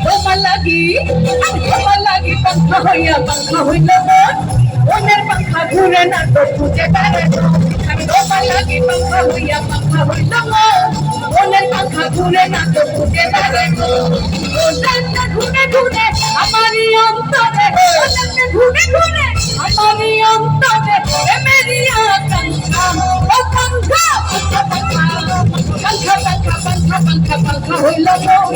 তোমার লাগি পাখা হইল মন মনের পাখা ঘুরে না তো খুঁজে বেড়াবো আমি তোমার লাগি পাখা হইল মন মনের পাখা ঘুরে না তো খুঁজে বেড়াবো ওটা ঘুরে ঘুরে আমারই অন্তরে ওটা ঘুরে ঘুরে আমারই অন্তরে মেরি আকাঙ্ক্ষা ও পাখা পাখা হইল মন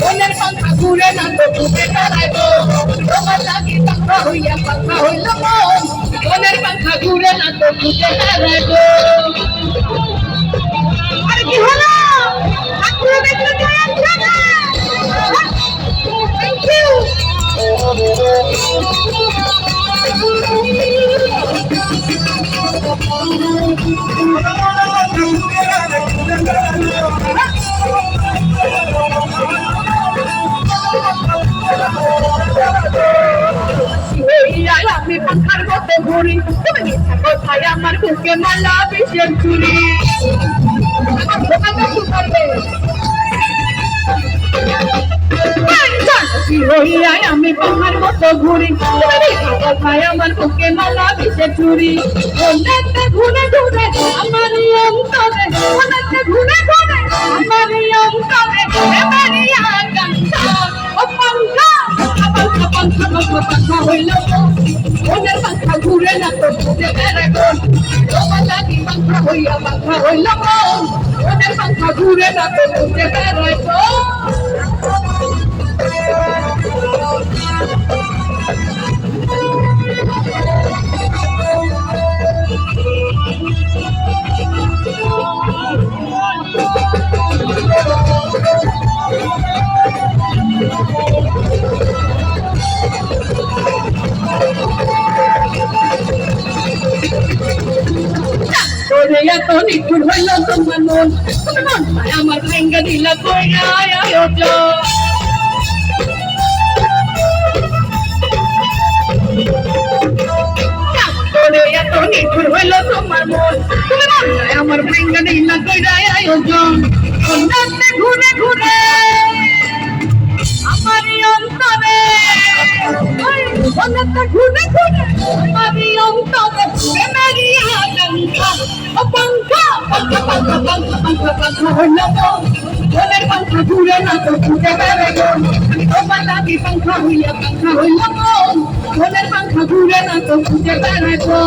মনের পাখা ঘুরে না তো খুঁজে বেড়াবো তোমার লাগি পাখা হইল মন মনের পাখা ঘুরে না তো খুঁজে বেড়াবো আর কি হলো আপনারা দেখতে চান না থ্যাংক ইউ আমি পাখার মতো ঘুরি তুমি মিথ্যা কথায় আমার বুকে মালা বিষের চুরি আমি পাহাড় মতো ঘুরি কথায় আমার বুকে মালা বিষের চুরি ঘুরে ঘুরে আমার অন্তরে ঘুরে ঘুরে আমার অন্তরে পাখা হইল মনের পাখা ঘুরে না তো খুঁজে বেড়াবো তোমার লাগি পাখা হইল মন মনের পাখা ঘুরে না তো খুঁজে বেড়াবো এত নিখুঁত হইল তোমার মন আমার ভেঙ্গে দিল এত নিখুঁত হইল তোমার মন আমার ভেঙ্গে দিল আয়োজন ঘুরে ঘুরে আমার অন্তরে ঘুরে ঘুরে আমার অন্তরে মেরি আকাঙ্ক্ষা পাখা হইল মনের পাখা ঘুরে না তো খুঁজে বেড়াবো তোমার লাগি পাখা হইল মন মনের পাখা ঘুরে না তো খুঁজে বেড়াবো